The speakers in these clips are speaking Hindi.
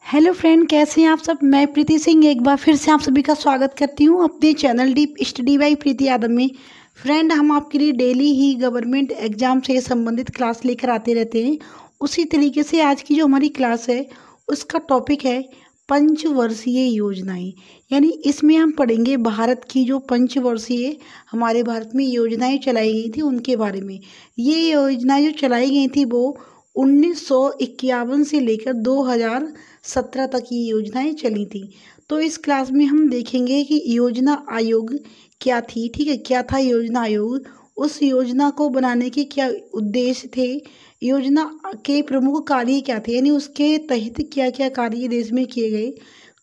हेलो फ्रेंड, कैसे हैं आप सब। मैं प्रीति सिंह एक बार फिर से आप सभी का स्वागत करती हूं अपने चैनल डीप स्टडी बाय प्रीति यादव में। फ्रेंड, हम आपके लिए डेली ही गवर्नमेंट एग्जाम से संबंधित क्लास लेकर आते रहते हैं। उसी तरीके से आज की जो हमारी क्लास है उसका टॉपिक है पंचवर्षीय योजनाएं। यानी इसमें हम पढ़ेंगे भारत की जो पंचवर्षीय हमारे भारत में योजनाएं चलाई गई थी उनके बारे में। ये योजनाएं जो चलाई गई थी वो 1951 से लेकर 2017 तक ये योजनाएं चली थी। तो इस क्लास में हम देखेंगे कि योजना आयोग क्या थी। ठीक है, क्या था योजना आयोग, उस योजना को बनाने के क्या उद्देश्य थे, योजना के प्रमुख कार्य क्या थे, यानी उसके तहत क्या क्या कार्य देश में किए गए,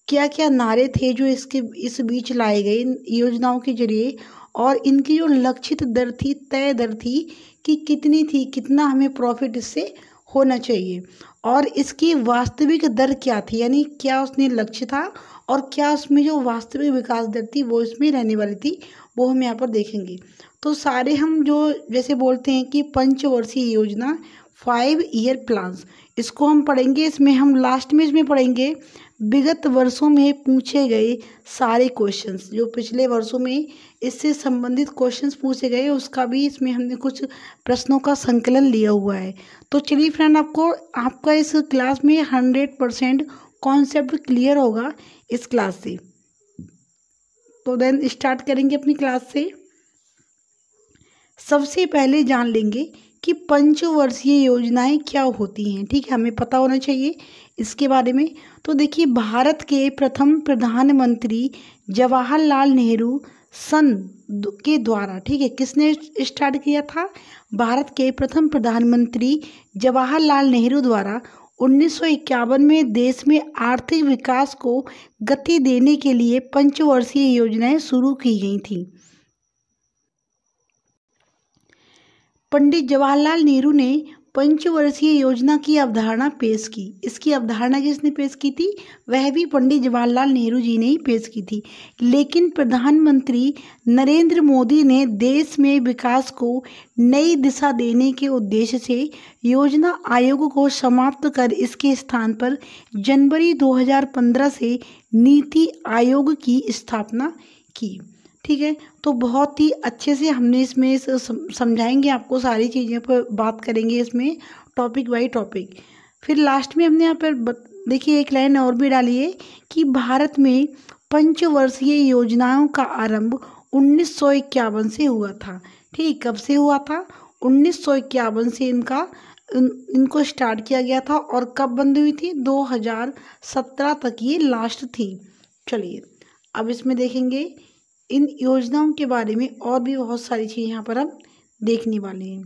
क्या क्या नारे थे जो इस बीच लाए गए योजनाओं के जरिए, और इनकी जो लक्षित दर थी, तय दर थी कि कितनी थी, कितना हमें प्रॉफिट इससे होना चाहिए, और इसकी वास्तविक दर क्या थी, यानी क्या उसने लक्ष्य था और क्या उसमें जो वास्तविक विकास दर थी वो इसमें रहने वाली थी, वो हम यहाँ पर देखेंगे। तो सारे हम जो जैसे बोलते हैं कि पंचवर्षीय योजना 5 ईयर प्लान्स, इसको हम पढ़ेंगे। इसमें हम लास्ट में इसमें पढ़ेंगे विगत वर्षों में पूछे गए सारे क्वेश्चंस, जो पिछले वर्षों में इससे संबंधित क्वेश्चंस पूछे गए उसका भी इसमें हमने कुछ प्रश्नों का संकलन लिया हुआ है। तो चलिए फ्रेंड, आपका इस क्लास में 100% कॉन्सेप्ट क्लियर होगा इस क्लास से। तो देन स्टार्ट करेंगे अपनी क्लास से। सबसे पहले जान लेंगे कि पंचवर्षीय योजनाएं क्या होती हैं। ठीक है, हमें पता होना चाहिए इसके बारे में। तो देखिए, भारत के प्रथम प्रधानमंत्री जवाहरलाल नेहरू सन के द्वारा, ठीक है, किसने स्टार्ट किया था, भारत के प्रथम प्रधानमंत्री जवाहरलाल नेहरू द्वारा 1951 में देश में आर्थिक विकास को गति देने के लिए पंचवर्षीय योजनाएं शुरू की गई थीं। पंडित जवाहरलाल नेहरू ने पंचवर्षीय योजना की अवधारणा पेश की। इसकी अवधारणा किसने पेश की थी, वह भी पंडित जवाहरलाल नेहरू जी ने ही पेश की थी। लेकिन प्रधानमंत्री नरेंद्र मोदी ने देश में विकास को नई दिशा देने के उद्देश्य से योजना आयोग को समाप्त कर इसके स्थान पर जनवरी 2015 से नीति आयोग की स्थापना की। ठीक है, तो बहुत ही अच्छे से हमने इसमें समझाएंगे आपको, सारी चीज़ें पर बात करेंगे इसमें टॉपिक बाय टॉपिक। फिर लास्ट में हमने यहाँ पर देखिए एक लाइन और भी डाली है कि भारत में पंचवर्षीय योजनाओं का आरंभ 1951 से हुआ था। ठीक, कब से हुआ था, 1951 से इनको स्टार्ट किया गया था, और कब बंद हुई थी, 2017 तक ये लास्ट थी। चलिए अब इसमें देखेंगे इन योजनाओं के बारे में और भी बहुत सारी चीज़ यहाँ पर हम देखने वाले हैं।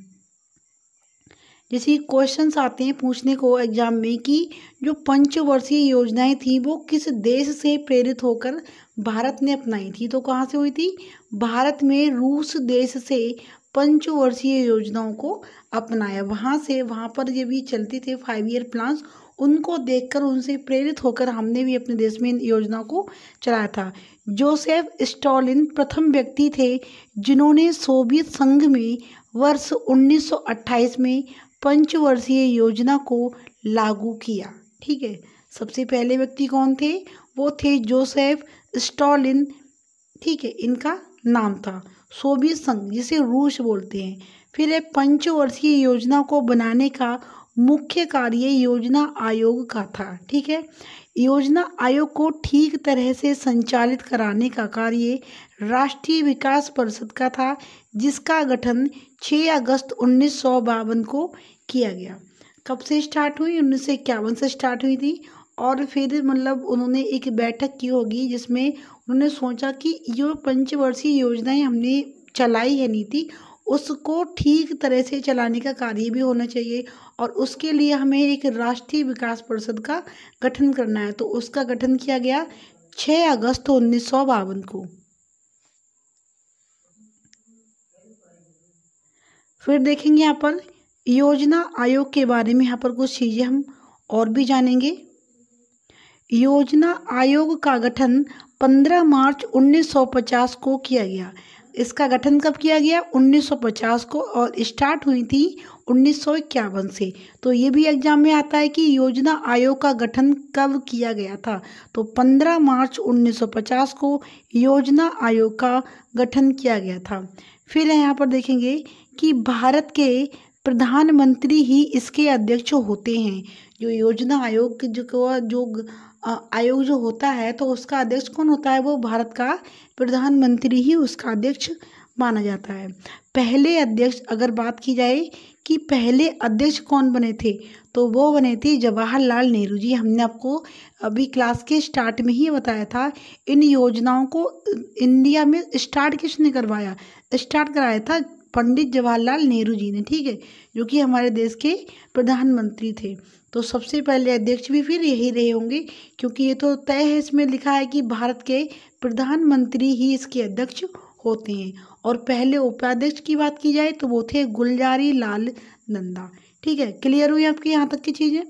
जैसे क्वेश्चंस आते हैं पूछने को एग्जाम में कि जो पंचवर्षीय योजनाएं थी वो किस देश से प्रेरित होकर भारत ने अपनाई थी। तो कहाँ से हुई थी, भारत में रूस देश से पंचवर्षीय योजनाओं को अपनाया। वहाँ पर ये भी चलते थे 5 ईयर प्लान्स, उनको देखकर उनसे प्रेरित होकर हमने भी अपने देश में इन योजनाओं को चलाया था। जोसेफ स्टॉलिन प्रथम व्यक्ति थे जिन्होंने सोवियत संघ में वर्ष 1928 में पंचवर्षीय योजना को लागू किया। ठीक है, सबसे पहले व्यक्ति कौन थे, वो थे जोसेफ स्टॉलिन। ठीक है, इनका नाम था, सोवियत संघ जिसे रूस बोलते हैं। फिर पंचवर्षीय योजना को बनाने का मुख्य कार्य योजना आयोग का था। ठीक है, योजना आयोग को ठीक तरह से संचालित कराने का कार्य राष्ट्रीय विकास परिषद का था, जिसका गठन 6 अगस्त 1952 को किया गया। कब से स्टार्ट हुई, 1951 से स्टार्ट हुई थी। और फिर मतलब उन्होंने एक बैठक की होगी जिसमें उन्होंने सोचा कि जो पंचवर्षीय योजनाएं हमने चलाई है नीति, उसको ठीक तरह से चलाने का कार्य भी होना चाहिए, और उसके लिए हमें एक राष्ट्रीय विकास परिषद का गठन करना है। तो उसका गठन किया गया 6 अगस्त 1952 को। फिर देखेंगे यहाँ पर योजना आयोग के बारे में, यहाँ पर कुछ चीज़ें हम और भी जानेंगे। योजना आयोग का गठन 15 मार्च 1950 को किया गया। इसका गठन कब किया गया? 1950 को, और स्टार्ट हुई थी 1951 से। तो ये भी एग्जाम में आता है कि योजना आयोग का गठन कब किया गया था। तो 15 मार्च 1950 को योजना आयोग का गठन किया गया था। फिर यहाँ पर देखेंगे कि भारत के प्रधानमंत्री ही इसके अध्यक्ष होते हैं। जो योजना आयोग आयोग जो होता है, तो उसका अध्यक्ष कौन होता है? वो भारत का प्रधानमंत्री ही उसका अध्यक्ष माना जाता है। पहले अध्यक्ष अगर बात की जाए कि पहले अध्यक्ष कौन बने थे, तो वो बने थे जवाहरलाल नेहरू जी। हमने आपको अभी क्लास के स्टार्ट में ही बताया था। इन योजनाओं को इंडिया में स्टार्ट किसने करवाया? स्टार्ट कराया था पंडित जवाहरलाल नेहरू जी ने, ठीक है, जो कि हमारे देश के प्रधानमंत्री थे। तो सबसे पहले अध्यक्ष भी फिर यही रहे होंगे, क्योंकि ये तो तय है, इसमें लिखा है कि भारत के प्रधानमंत्री ही इसके अध्यक्ष होते हैं। और पहले उपाध्यक्ष की बात की जाए तो वो थे गुलजारी लाल नंदा। ठीक है, क्लियर हुई आपकी यहाँ तक की चीज़ें?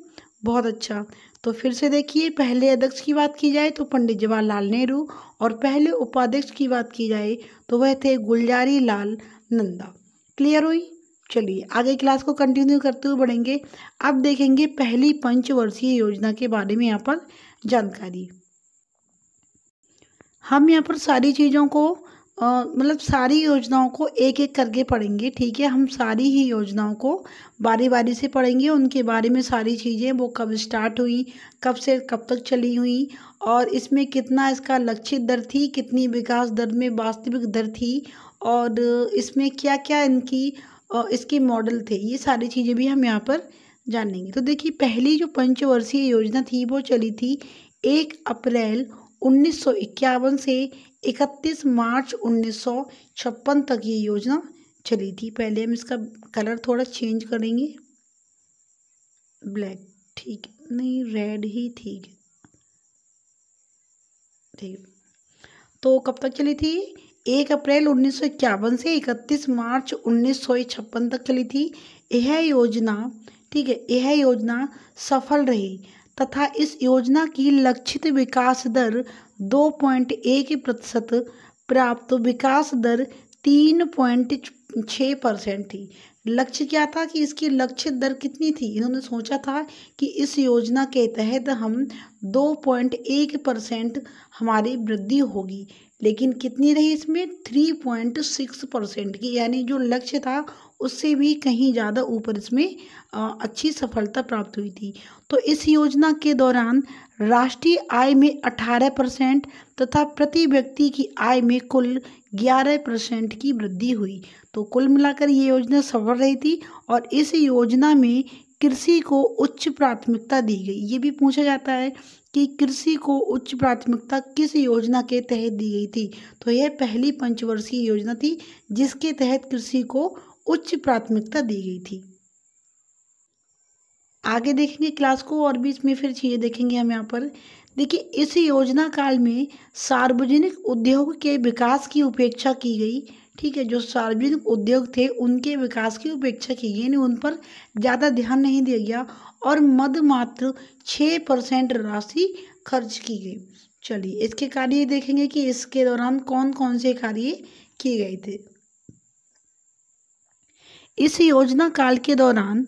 बहुत अच्छा। तो फिर से देखिए, पहले अध्यक्ष की बात की जाए तो पंडित जवाहरलाल नेहरू, और पहले उपाध्यक्ष की बात की जाए तो वह थे गुलजारी लाल नंदा। क्लियर हुई? चलिए आगे क्लास को कंटिन्यू करते हुए बढ़ेंगे। अब देखेंगे पहली पंचवर्षीय योजना के बारे में यहाँ पर जानकारी। हम यहाँ पर सारी चीज़ों को मतलब सारी योजनाओं को एक एक करके पढ़ेंगे, ठीक है। हम सारी ही योजनाओं को बारी बारी से पढ़ेंगे, उनके बारे में सारी चीज़ें, वो कब स्टार्ट हुई, कब से कब तक चली हुई, और इसमें कितना इसका लक्षित दर थी, कितनी विकास दर में वास्तविक दर थी, और इसमें क्या क्या इसके मॉडल थे, ये सारी चीज़ें भी हम यहाँ पर जानेंगे। तो देखिए, पहली जो पंचवर्षीय योजना थी वो चली थी 1 अप्रैल 1951 से 31 मार्च 1956 तक ये योजना चली थी। पहले हम इसका कलर थोड़ा चेंज करेंगे, ब्लैक ठीक नहीं, रेड ही ठीक है, ठीक। तो कब तक चली थी? 1 अप्रैल 1951 से 31 मार्च 1956 तक चली थी यह योजना, ठीक है। यह योजना सफल रही तथा इस योजना की लक्षित विकास दर 2.1% प्राप्त विकास दर 3.6% थी। लक्ष्य क्या था कि इसकी लक्षित दर कितनी थी? इन्होंने सोचा था कि इस योजना के तहत हम 2.1% हमारी वृद्धि होगी, लेकिन कितनी रही इसमें? 3.6% की, यानी जो लक्ष्य था उससे भी कहीं ज़्यादा ऊपर इसमें अच्छी सफलता प्राप्त हुई थी। तो इस योजना के दौरान राष्ट्रीय आय में 18% तथा प्रति व्यक्ति की आय में कुल 11% की वृद्धि हुई। तो कुल मिलाकर ये योजना सफल रही थी, और इस योजना में कृषि को उच्च प्राथमिकता दी गई। ये भी पूछा जाता है कि कृषि को उच्च प्राथमिकता किस योजना के तहत दी गई थी? तो यह पहली पंचवर्षीय योजना थी जिसके तहत कृषि को उच्च प्राथमिकता दी गई थी। आगे देखेंगे क्लास को, और भी इसमें फिर चीज़ें देखेंगे हम यहाँ पर। देखिए, इस योजना काल में सार्वजनिक उद्योग के विकास की उपेक्षा की गई, ठीक है। जो सार्वजनिक उद्योग थे उनके विकास की उपेक्षा की गई, यानी उन पर ज़्यादा ध्यान नहीं दिया गया, और मद मात्र 6% राशि खर्च की गई। चलिए इसके कार्य देखेंगे कि इसके दौरान कौन कौन से कार्य किए गए थे। इस योजना काल के दौरान,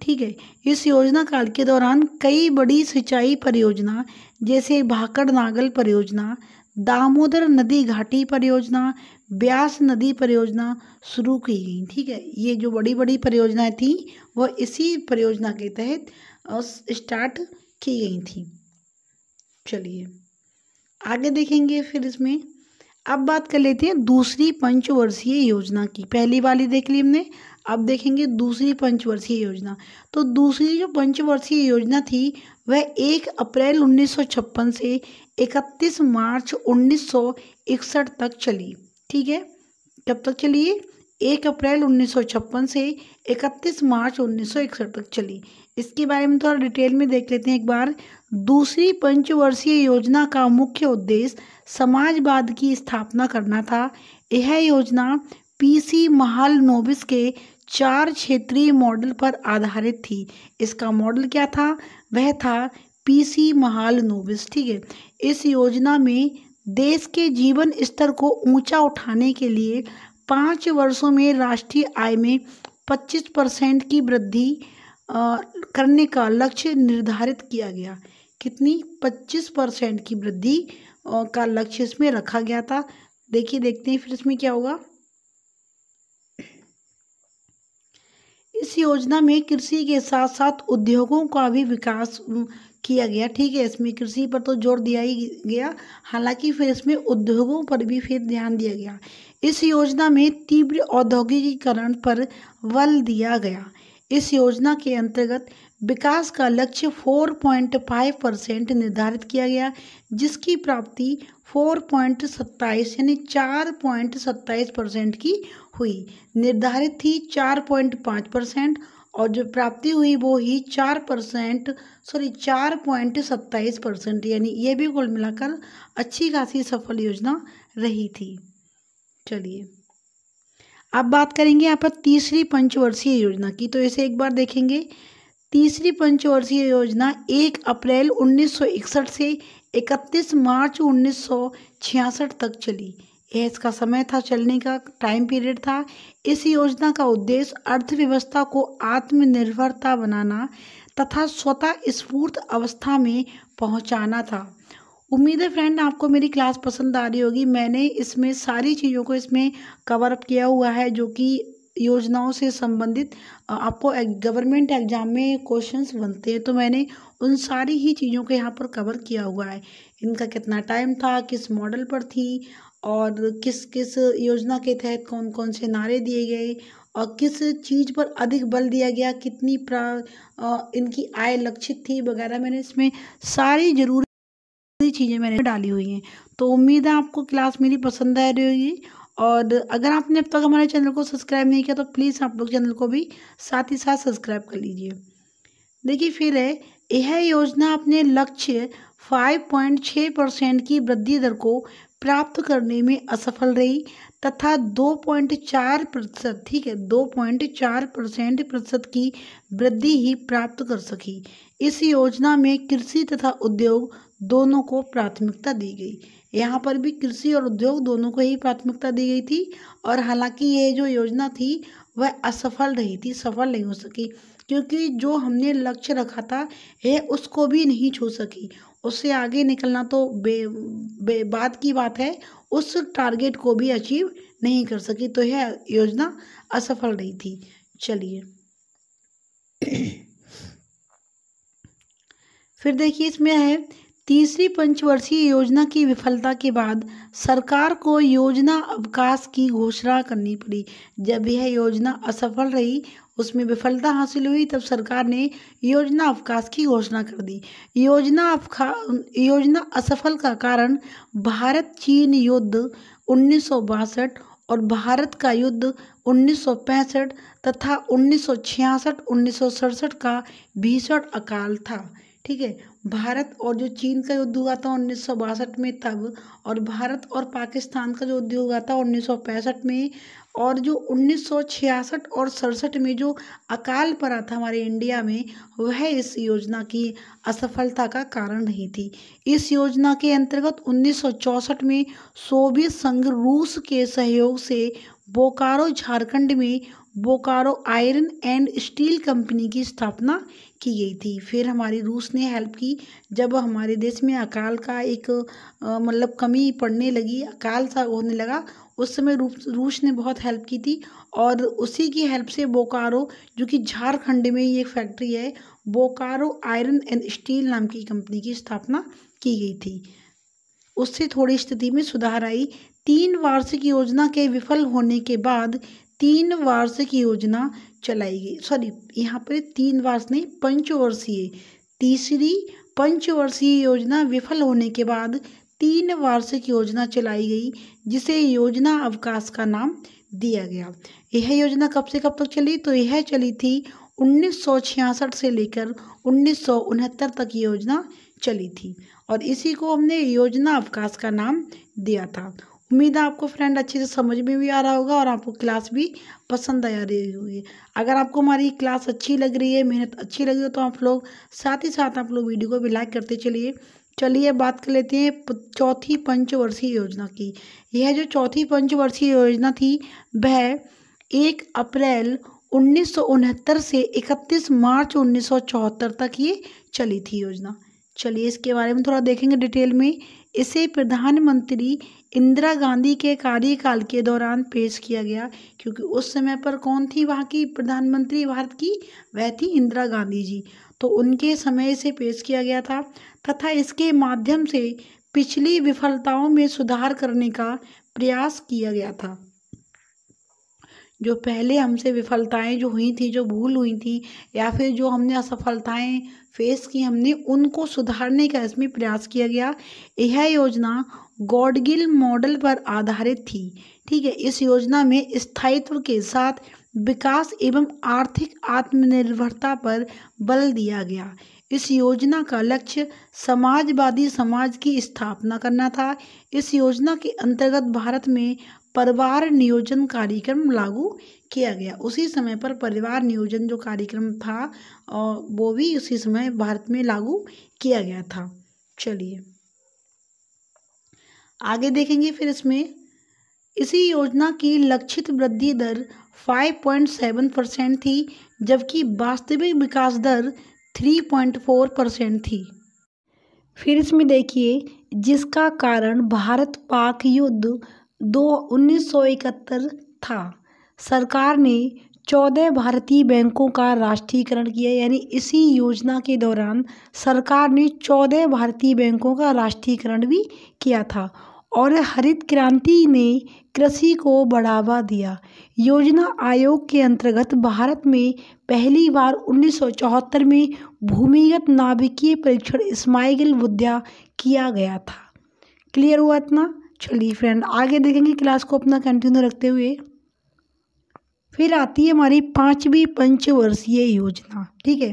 ठीक है, इस योजना काल के दौरान कई बड़ी सिंचाई परियोजना जैसे भाखड़ नागल परियोजना, दामोदर नदी घाटी परियोजना, ब्यास नदी परियोजना शुरू की गई, ठीक है। ये जो बड़ी बड़ी परियोजनाएं थी वह इसी परियोजना के तहत स्टार्ट की गई थी। चलिए आगे देखेंगे फिर इसमें। अब बात कर लेते हैं दूसरी पंचवर्षीय योजना की। पहली वाली देख ली हमने, अब देखेंगे दूसरी पंचवर्षीय योजना। तो दूसरी जो पंचवर्षीय योजना थी वह 1 अप्रैल 1956 से 31 मार्च 1961 तक चली, ठीक है। कब तक चली? 1 अप्रैल 1956 से 31 मार्च 1961 तक चली। इसके बारे में थोड़ा डिटेल में देख लेते हैं एक बार। दूसरी पंचवर्षीय योजना का मुख्य उद्देश्य समाजवाद की स्थापना करना था। यह योजना पीसी महालनोबिस के 4 क्षेत्रीय मॉडल पर आधारित थी। इसका मॉडल क्या था? वह था पीसी महालनोबिस, ठीक है। इस योजना में देश के जीवन स्तर को ऊंचा उठाने के लिए 5 वर्षों में राष्ट्रीय आय में 25% की वृद्धि करने का लक्ष्य निर्धारित किया गया। कितनी? 25% की वृद्धि का लक्ष्य इसमें रखा गया था। देखते हैं फिर इसमें क्या होगा। इस योजना में कृषि के साथ साथ उद्योगों का भी विकास किया गया। ठीक है, इसमें कृषि पर तो जोर दिया ही गया, हालांकि फिर इसमें उद्योगों पर भी फिर ध्यान दिया गया। इस योजना में तीव्र औद्योगिकीकरण पर बल दिया गया। इस योजना के अंतर्गत विकास का लक्ष्य 4.5% निर्धारित किया गया, जिसकी प्राप्ति 4.27 यानी 4.27% की हुई। निर्धारित थी 4.5% और जो प्राप्ति हुई वो ही 4.27%, यानी ये भी कुल मिलाकर अच्छी खासी सफल योजना रही थी। चलिए अब बात करेंगे यहाँ पर तीसरी पंचवर्षीय योजना की। तो इसे एक बार देखेंगे। तीसरी पंचवर्षीय योजना 1 अप्रैल 1961 से 31 मार्च 1966 तक चली। यह इसका समय था, चलने का टाइम पीरियड था। इस योजना का उद्देश्य अर्थव्यवस्था को आत्मनिर्भरता बनाना तथा स्वतः स्फूर्त अवस्था में पहुंचाना था। उम्मीद है फ्रेंड आपको मेरी क्लास पसंद आ रही होगी। मैंने इसमें सारी चीज़ों को इसमें कवर अप किया हुआ है जो कि योजनाओं से संबंधित आपको गवर्नमेंट एग्जाम में क्वेश्चंस बनते हैं, तो मैंने उन सारी ही चीज़ों को यहाँ पर कवर किया हुआ है। इनका कितना टाइम था, किस मॉडल पर थी और किस किस योजना के तहत कौन कौन से नारे दिए गए और किस चीज़ पर अधिक बल दिया गया, कितनी इनकी आय लक्षित थी वगैरह, मैंने इसमें सारी जरूरी चीज़ें मैंने डाली हुई हैं। तो उम्मीद है आपको क्लास मेरी पसंद आ रही होगी। और अगर आपने अब तक हमारे चैनल को सब्सक्राइब नहीं किया तो प्लीज़ आप लोग चैनल को भी साथ ही साथ सब्सक्राइब कर लीजिए। देखिए फिर है, यह योजना अपने लक्ष्य 5.6% की वृद्धि दर को प्राप्त करने में असफल रही तथा 2.4%, ठीक है, 2.4% की वृद्धि ही प्राप्त कर सकी। इस योजना में कृषि तथा उद्योग दोनों को प्राथमिकता दी गई। यहाँ पर भी कृषि और उद्योग दोनों को ही प्राथमिकता दी गई थी। और हालांकि ये जो योजना थी वह असफल रही थी, सफल नहीं हो सकी, क्योंकि जो हमने लक्ष्य रखा था यह उसको भी नहीं छू सकी। उससे आगे निकलना तो बात की बात है, उस टारगेट को भी अचीव नहीं कर सकी, तो यह योजना असफल रही थी। चलिए फिर देखिए इसमें है, तीसरी पंचवर्षीय योजना की विफलता के बाद सरकार को योजना अवकाश की घोषणा करनी पड़ी। जब यह योजना असफल रही, उसमें विफलता हासिल हुई, तब सरकार ने योजना अवकाश की घोषणा कर दी। योजना असफल का कारण भारत चीन युद्ध 1962 और भारत का युद्ध 1965 तथा 1966-1967 का भीषण अकाल था। ठीक है, भारत और जो चीन का युद्ध हुआ था 1962 में तब, और भारत और पाकिस्तान का जो युद्ध हुआ था 1965 में, और जो 1966 और 67 में जो अकाल पड़ा था हमारे इंडिया में, वह इस योजना की असफलता का कारण रही थी। इस योजना के अंतर्गत 1964 में सोवियत संघ रूस के सहयोग से बोकारो झारखंड में Bokaro iron and steel company की स्थापना की गई थी। फिर हमारी रूस ने हेल्प की, जब हमारे देश में अकाल का एक मतलब कमी पड़ने लगी, अकाल सा होने लगा, उस समय रूस ने बहुत हेल्प की थी। और उसी की हेल्प से बोकारो, जो कि झारखंड में ही एक फैक्ट्री है, बोकारो आयरन एंड स्टील नाम की कंपनी की स्थापना की गई थी। उससे थोड़ी स्थिति में सुधार आई। 3 वार्षिक योजना के विफल होने के बाद 3 वार्षिक योजना चलाई गई। सॉरी, यहाँ पर 3 वर्ष नहीं, पंचवर्षीय, तीसरी पंचवर्षीय योजना विफल होने के बाद 3 वार्षिक योजना चलाई गई, जिसे योजना अवकाश का नाम दिया गया। यह योजना कब से कब तक चली? तो यह चली थी 1966 से लेकर 1969 तक ये योजना चली थी, और इसी को हमने योजना अवकाश का नाम दिया था। उम्मीद है आपको फ्रेंड अच्छे से समझ में भी आ रहा होगा और आपको क्लास भी पसंद आ रही होगी। अगर आपको हमारी क्लास अच्छी लग रही है, मेहनत अच्छी लगी हो, तो आप लोग साथ ही साथ आप लोग वीडियो को भी लाइक करते चलिए, चलिए बात कर लेते हैं चौथी पंचवर्षीय योजना की। यह जो चौथी पंचवर्षीय योजना थी वह 1 अप्रैल 1969 से 31 मार्च 1974 तक ये चली थी योजना। चलिए इसके बारे में थोड़ा देखेंगे डिटेल में। इसे प्रधानमंत्री इंदिरा गांधी के कार्यकाल के दौरान पेश किया गया, क्योंकि उस समय पर कौन थी वहाँ की प्रधानमंत्री भारत की, वह थी इंदिरा गांधी जी। तो उनके समय से पेश किया गया था तथा इसके माध्यम से पिछली विफलताओं में सुधार करने का प्रयास किया गया था। जो पहले हमसे विफलताएं जो हुई थी, जो भूल हुई थी या फिर जो हमने असफलताएं फेस की हमने, उनको सुधारने का इसमें प्रयास किया गया। यह योजना गॉडगिल मॉडल पर आधारित थी। ठीक है, इस योजना में स्थायित्व के साथ विकास एवं आर्थिक आत्मनिर्भरता पर बल दिया गया। इस योजना का लक्ष्य समाजवादी समाज की स्थापना करना था। इस योजना के अंतर्गत भारत में परिवार नियोजन कार्यक्रम लागू किया गया। उसी समय पर परिवार नियोजन जो कार्यक्रम था वो भी उसी समय भारत में लागू किया गया था। चलिए आगे देखेंगे फिर इसमें। इसी योजना की लक्षित वृद्धि दर 5.7% थी, जबकि वास्तविक विकास दर 3.4% थी। फिर इसमें देखिए, जिसका कारण भारत पाक युद्ध 1971 था। सरकार ने 14 भारतीय बैंकों का राष्ट्रीयकरण किया, यानी इसी योजना के दौरान सरकार ने 14 भारतीय बैंकों का राष्ट्रीयकरण भी किया था। और हरित क्रांति ने कृषि को बढ़ावा दिया। योजना आयोग के अंतर्गत भारत में पहली बार 1974 में भूमिगत नाभिकीय परीक्षण इस्माइल बुद्धा किया गया था। क्लियर हुआ इतना? चलिए फ्रेंड आगे देखेंगे क्लास को अपना कंटिन्यू रखते हुए। फिर आती है हमारी 5वीं पंचवर्षीय योजना। ठीक है,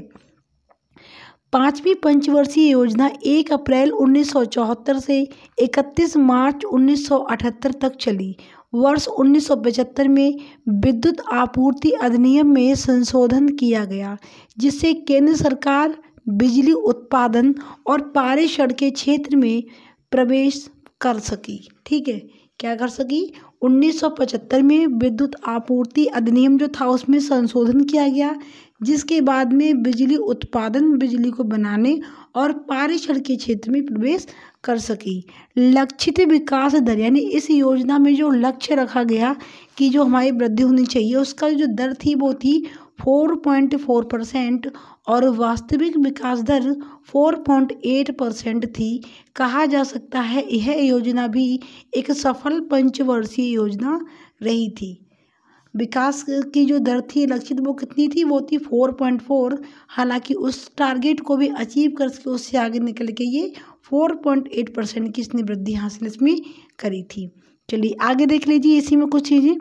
5वीं पंचवर्षीय योजना 1 अप्रैल 1974 से 31 मार्च 1978 तक चली। वर्ष 1975 में विद्युत आपूर्ति अधिनियम में संशोधन किया गया, जिससे केंद्र सरकार बिजली उत्पादन और पारेषण के क्षेत्र में प्रवेश कर सकी। ठीक है, क्या कर सकी? 1975 में विद्युत आपूर्ति अधिनियम जो था उसमें संशोधन किया गया, जिसके बाद में बिजली उत्पादन, बिजली को बनाने और पारेषण के क्षेत्र में प्रवेश कर सकी। लक्षित विकास दर, यानी इस योजना में जो लक्ष्य रखा गया कि जो हमारी वृद्धि होनी चाहिए, उसका जो दर थी वो थी 4.4% और वास्तविक विकास दर 4.8% थी। कहा जा सकता है यह योजना भी एक सफल पंचवर्षीय योजना रही थी। विकास की जो दर थी लक्षित वो कितनी थी? वो थी 4.4। हालांकि उस टारगेट को भी अचीव करके उससे आगे निकल के ये 4.8% की इसने वृद्धि हासिल इसमें करी थी। चलिए आगे देख लीजिए, इसी में कुछ चीज़ें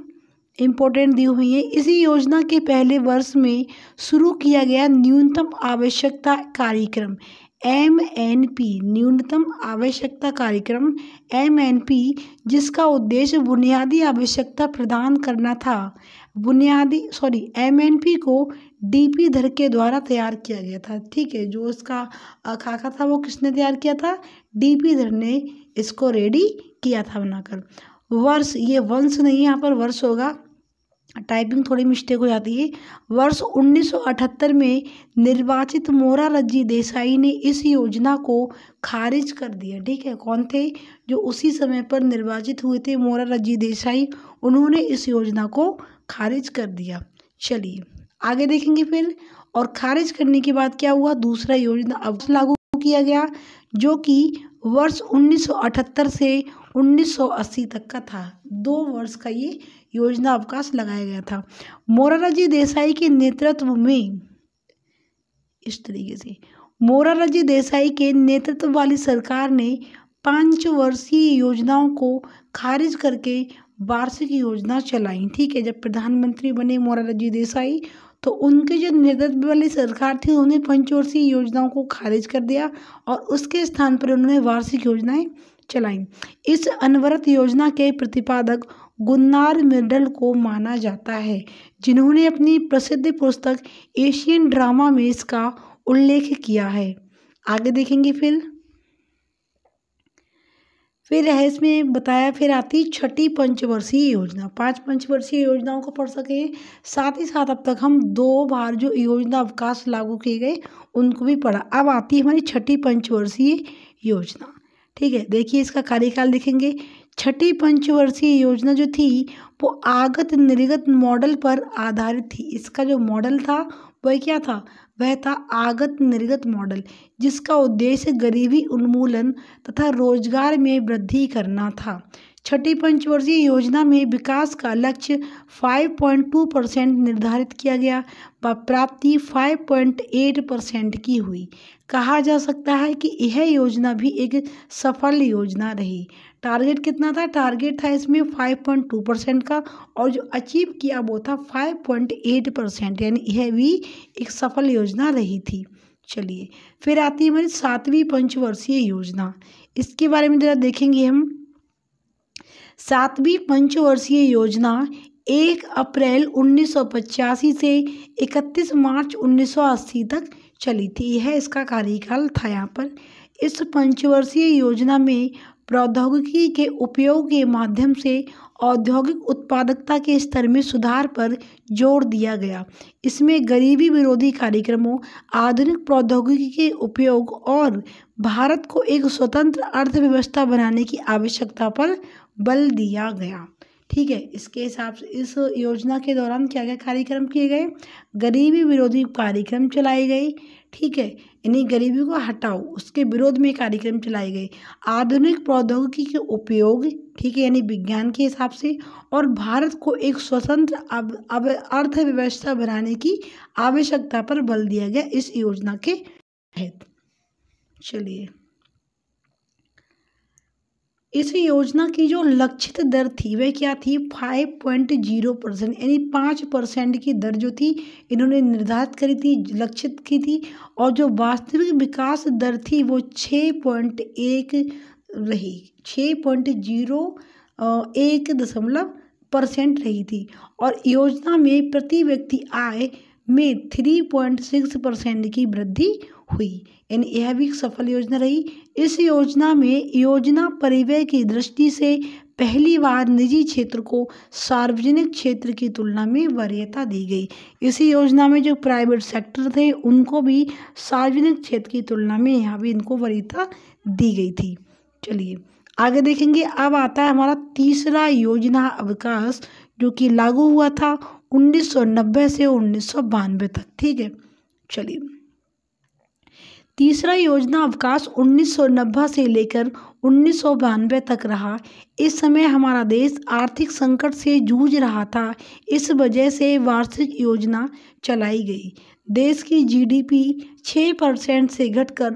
इम्पोर्टेंट दी हुई हैं। इसी योजना के पहले वर्ष में शुरू किया गया न्यूनतम आवश्यकता कार्यक्रम MNP, न्यूनतम आवश्यकता कार्यक्रम MNP, जिसका उद्देश्य बुनियादी आवश्यकता प्रदान करना था। MNP को DP धर के द्वारा तैयार किया गया था। ठीक है, जो इसका खाका था वो किसने तैयार किया था? DP धर ने इसको रेडी किया था बनाकर। वर्ष, ये वंश नहीं यहाँ पर वर्ष होगा, टाइपिंग थोड़ी मिस्टेक हो जाती है। वर्ष 1978 में निर्वाचित मोरारजी देसाई ने इस योजना को खारिज कर दिया। ठीक है, कौन थे? जो उसी समय पर निर्वाचित हुए थे मोरारजी देसाई, उन्होंने इस योजना को खारिज कर दिया। चलिए आगे देखेंगे फिर। और खारिज करने के बाद क्या हुआ? दूसरा योजना अब लागू किया गया, जो कि वर्ष 1978 से 1980 तक का था। 2 वर्ष का ये योजना अवकाश लगाया गया था। मोरारजी देसाई के नेतृत्व में, इस तरीके से मोरारजी देसाई के नेतृत्व वाली सरकार ने 5 वर्षीय योजनाओं को खारिज करके वार्षिक योजना चलाई। ठीक है, जब प्रधानमंत्री बने मोरारजी देसाई तो उनके जो नेतृत्व वाली सरकार थी उन्होंने पंचवर्षीय योजनाओं को खारिज कर दिया और उसके स्थान पर उन्होंने वार्षिक योजनाएं चलाई। इस अनवरत योजना के प्रतिपादक गुन्नार मिर्डल को माना जाता है, जिन्होंने अपनी प्रसिद्ध पुस्तक एशियन ड्रामा में इसका उल्लेख किया है। आगे देखेंगे फिर। फिर है इसमें बताया, फिर आती छठी पंचवर्षीय योजना। 5 पंचवर्षीय योजनाओं को पढ़ सके। साथ ही साथ अब तक हम 2 बार जो योजना अवकाश लागू किए गए उनको भी पढ़ा। अब आती है हमारी छठी पंचवर्षीय योजना। ठीक है, देखिए इसका कार्यकाल देखेंगे। छठी पंचवर्षीय योजना जो थी वो आगत निर्गत मॉडल पर आधारित थी। इसका जो मॉडल था वह क्या था? वह था आगत निर्गत मॉडल, जिसका उद्देश्य गरीबी उन्मूलन तथा रोजगार में वृद्धि करना था। छठी पंचवर्षीय योजना में विकास का लक्ष्य 5.2% निर्धारित किया गया व प्राप्ति 5.8% की हुई। कहा जा सकता है कि यह योजना भी एक सफल योजना रही। टारगेट कितना था? टारगेट था इसमें 5.2% का, और जो अचीव किया वो था 5.8%, यानी यह भी एक सफल योजना रही थी। चलिए, फिर आती है हमारी 7वीं पंचवर्षीय योजना। इसके बारे में जरा देखेंगे हम। 7वीं पंचवर्षीय योजना 1 अप्रैल 1985 से 31 मार्च 1980 तक चली थी। यह इसका कार्यकाल था। यहाँ पर इस पंचवर्षीय योजना में प्रौद्योगिकी के उपयोग के माध्यम से औद्योगिक उत्पादकता के स्तर में सुधार पर जोर दिया गया। इसमें गरीबी विरोधी कार्यक्रमों, आधुनिक प्रौद्योगिकी के उपयोग और भारत को एक स्वतंत्र अर्थव्यवस्था बनाने की आवश्यकता पर बल दिया गया। ठीक है, इसके हिसाब से इस योजना के दौरान क्या क्या कार्यक्रम किए गए? गरीबी विरोधी कार्यक्रम चलाए गए। ठीक है, यानी गरीबी को हटाओ उसके विरोध में कार्यक्रम चलाए गए। आधुनिक प्रौद्योगिकी के उपयोग, ठीक है, यानी विज्ञान के हिसाब से, और भारत को एक स्वतंत्र अर्थव्यवस्था बनाने की आवश्यकता पर बल दिया गया इस योजना के तहत। चलिए, इस योजना की जो लक्षित दर थी वह क्या थी? 5.0%, यानी 5% की दर जो थी इन्होंने निर्धारित करी थी, लक्षित की थी। और जो वास्तविक विकास दर थी वो 6.1 रही, 6.01% रही थी। और योजना में प्रति व्यक्ति आय में 3.6% की वृद्धि हुई, यानी यह भी एक सफल योजना रही। इस योजना में योजना परिव्यय की दृष्टि से पहली बार निजी क्षेत्र को सार्वजनिक क्षेत्र की तुलना में वरीयता दी गई। इस योजना में जो प्राइवेट सेक्टर थे उनको भी सार्वजनिक क्षेत्र की तुलना में यहाँ भी इनको वरीयता दी गई थी। चलिए आगे देखेंगे। अब आता है हमारा तीसरा योजना अवकाश, जो कि लागू हुआ था 1990 से 1992 तक। ठीक है, चलिए, तीसरा योजना अवकाश 1990 से लेकर 1992 तक रहा। इस समय हमारा देश आर्थिक संकट से जूझ रहा था, इस वजह से वार्षिक योजना चलाई गई। देश की जीडीपी 6% से घटकर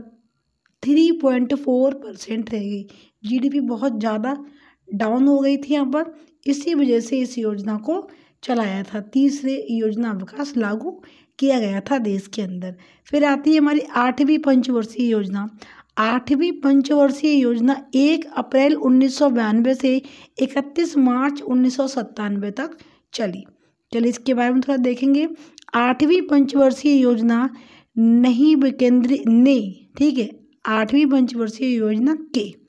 3.4% रह गई। जीडीपी बहुत ज़्यादा डाउन हो गई थी यहाँ पर, इसी वजह से इस योजना को चलाया था। तीसरे योजना अवकाश लागू किया गया था देश के अंदर। फिर आती है हमारी 8वीं पंचवर्षीय योजना। 8वीं पंचवर्षीय योजना 1 अप्रैल 1992 से 31 मार्च 1997 तक चली। चलिए इसके बारे में थोड़ा देखेंगे। 8वीं पंचवर्षीय योजना नहीं विकेंद्रीय ने, ठीक है, 8वीं पंचवर्षीय योजना के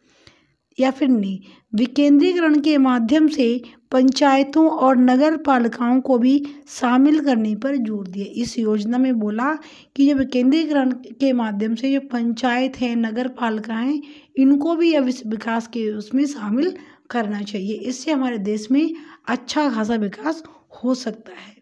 या फिर नहीं विकेंद्रीकरण के माध्यम से पंचायतों और नगर पालिकाओं को भी शामिल करने पर जोर दिया। इस योजना में बोला कि जो विकेंद्रीकरण के माध्यम से जो पंचायत है, नगर पालिका हैं, इनको भी अब इस विकास के उसमें शामिल करना चाहिए। इससे हमारे देश में अच्छा खासा विकास हो सकता है।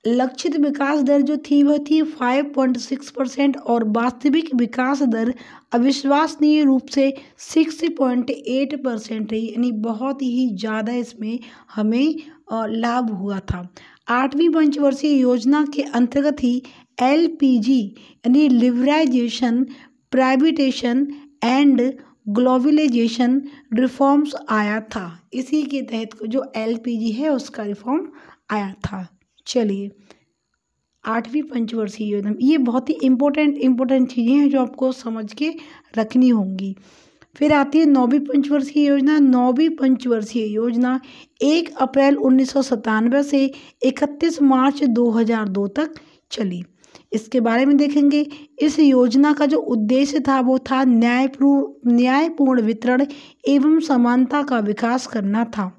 लक्षित विकास दर जो थी वह थी 5.6% और वास्तविक विकास दर अविश्वसनीय रूप से 6.8% रही, यानी बहुत ही ज़्यादा इसमें हमें लाभ हुआ था। 8वीं पंचवर्षीय योजना के अंतर्गत ही LPG यानी लिबराइजेशन, प्राइवेटेशन एंड ग्लोबलाइजेशन रिफॉर्म्स आया था। इसी के तहत जो LPG है उसका रिफॉर्म आया था। चलिए 8वीं पंचवर्षीय योजना, ये बहुत ही इम्पोर्टेंट चीज़ें हैं जो आपको समझ के रखनी होंगी। फिर आती है 9वीं पंचवर्षीय योजना। 9वीं पंचवर्षीय योजना 1 अप्रैल 1997 से 31 मार्च 2002 तक चली। इसके बारे में देखेंगे। इस योजना का जो उद्देश्य था वो था न्यायपूर्ण वितरण एवं समानता का विकास करना था।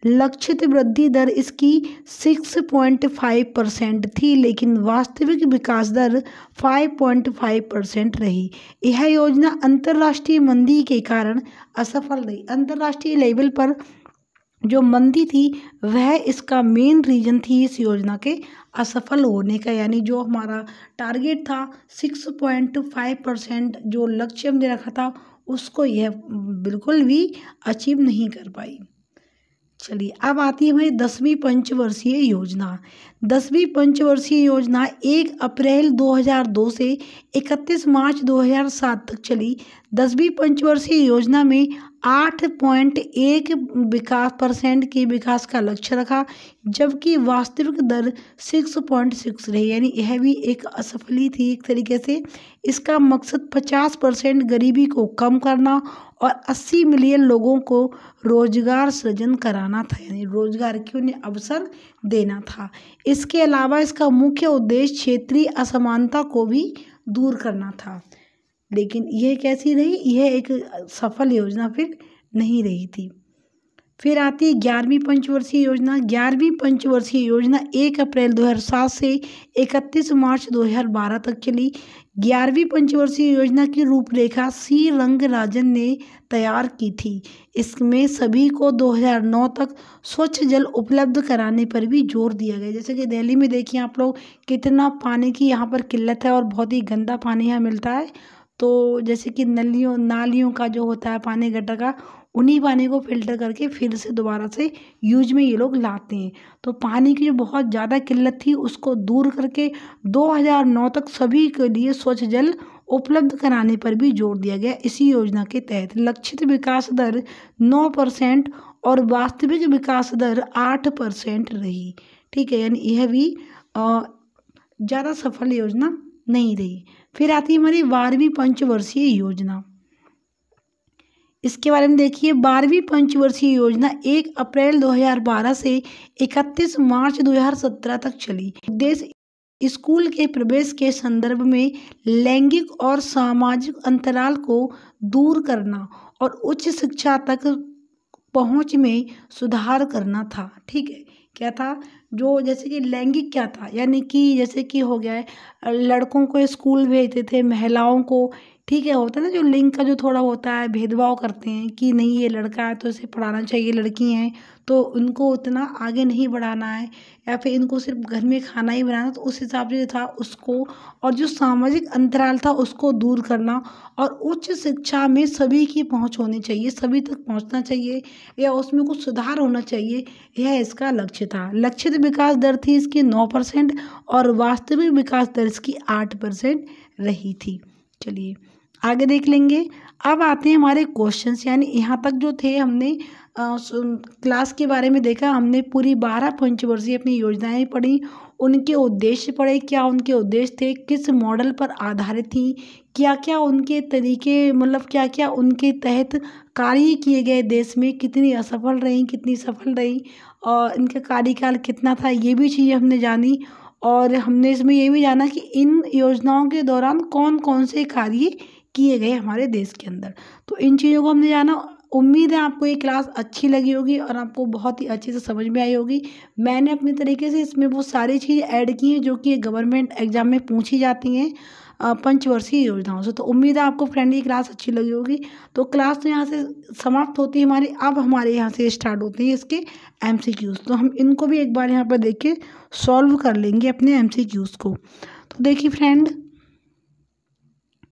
लक्षित वृद्धि दर इसकी 6.5% थी, लेकिन वास्तविक विकास दर 5.5% रही। यह योजना अंतर्राष्ट्रीय मंदी के कारण असफल रही। अंतर्राष्ट्रीय लेवल पर जो मंदी थी वह इसका मेन रीजन थी इस योजना के असफल होने का, यानी जो हमारा टारगेट था 6.5% जो लक्ष्य हमने रखा था उसको यह बिल्कुल भी अचीव नहीं कर पाई। चलिए अब आती है हमारी 10वीं पंचवर्षीय योजना। 10वीं पंचवर्षीय योजना 1 अप्रैल 2002 से 31 मार्च 2007 तक चली। 10वीं पंचवर्षीय योजना में 8.1% के विकास का लक्ष्य रखा, जबकि वास्तविक दर 6.6 रही, यानी यह भी एक असफली थी एक तरीके से। इसका मकसद 50% गरीबी को कम करना और 80 मिलियन लोगों को रोजगार सृजन कराना था, यानी रोजगार के उन्हें अवसर देना था। इसके अलावा इसका मुख्य उद्देश्य क्षेत्रीय असमानता को भी दूर करना था। लेकिन यह कैसी रही, यह एक सफल योजना फिर नहीं रही थी। फिर आती है 11वीं पंचवर्षीय योजना। 11वीं पंचवर्षीय योजना 1 अप्रैल 2007 से 31 मार्च 2012 तक चली। 11वीं पंचवर्षीय योजना की रूपरेखा सी रंगराजन ने तैयार की थी। इसमें सभी को 2009 तक स्वच्छ जल उपलब्ध कराने पर भी जोर दिया गया। जैसे कि दिल्ली में देखिए आप लोग कितना पानी की यहाँ पर किल्लत है और बहुत ही गंदा पानी यहाँ मिलता है। तो जैसे कि नालियों का जो होता है पानी गटर का, उन्हीं पानी को फिल्टर करके फिर से दोबारा से यूज में ये लोग लाते हैं। तो पानी की जो बहुत ज़्यादा किल्लत थी उसको दूर करके 2009 तक सभी के लिए स्वच्छ जल उपलब्ध कराने पर भी जोर दिया गया। इसी योजना के तहत लक्षित विकास दर 9% और वास्तविक विकास दर 8% रही। ठीक है, यानी यह भी ज़्यादा सफल योजना नहीं रही। फिर आती है हमारी 12वीं पंचवर्षीय योजना। इसके बारे में देखिए, 12वीं पंचवर्षीय योजना 1 अप्रैल 2012 से 31 मार्च 2017 तक चली। उद्देश्य स्कूल के प्रवेश के संदर्भ में लैंगिक और सामाजिक अंतराल को दूर करना और उच्च शिक्षा तक पहुंच में सुधार करना था। ठीक है, क्या था, जो जैसे कि लैंगिक क्या था, यानी कि जैसे कि हो गया है लड़कों को स्कूल भेजते थे, महिलाओं को, ठीक है, होता है ना जो लिंग का जो थोड़ा होता है भेदभाव करते हैं कि नहीं ये लड़का है तो इसे पढ़ाना चाहिए, लड़की हैं तो उनको उतना आगे नहीं बढ़ाना है, या फिर इनको सिर्फ घर में खाना ही बनाना, तो उस हिसाब से था उसको, और जो सामाजिक अंतराल था उसको दूर करना और उच्च शिक्षा में सभी की पहुंच होनी चाहिए, सभी तक पहुंचना चाहिए या उसमें कुछ सुधार होना चाहिए, यह इसका लक्ष्य था। लक्षित विकास दर थी इसकी 9% और वास्तविक विकास दर इसकी 8% रही थी। चलिए आगे देख लेंगे। अब आते हैं हमारे क्वेश्चंस, यानी यहाँ तक जो थे हमने क्लास के बारे में देखा, हमने पूरी 12 पंचवर्षीय अपनी योजनाएं पढ़ी, उनके उद्देश्य पढ़े, क्या उनके उद्देश्य थे, किस मॉडल पर आधारित थी, क्या क्या उनके तरीके, मतलब क्या क्या उनके तहत कार्य किए गए, देश में कितनी असफल रही कितनी सफल रही और इनका कार्यकाल कितना था, ये भी चीज़ें हमने जानी। और हमने इसमें ये भी जाना कि इन योजनाओं के दौरान कौन कौन से कार्य किए गए हमारे देश के अंदर, तो इन चीज़ों को हमने जाना। उम्मीद है आपको ये क्लास अच्छी लगी होगी और आपको बहुत ही अच्छे से समझ में आई होगी। मैंने अपने तरीके से इसमें वो सारी चीज़ें ऐड की हैं जो कि गवर्नमेंट एग्जाम में पूछी जाती हैं पंचवर्षीय योजनाओं से। तो उम्मीद है आपको फ्रेंड ये क्लास अच्छी लगी होगी। तो क्लास तो यहाँ से समाप्त होती है हमारी, अब हमारे यहाँ से स्टार्ट होते हैं इसके MCQs। तो हम इनको भी एक बार यहाँ पर देख के सॉल्व कर लेंगे अपने MCQs को। तो देखिए फ्रेंड,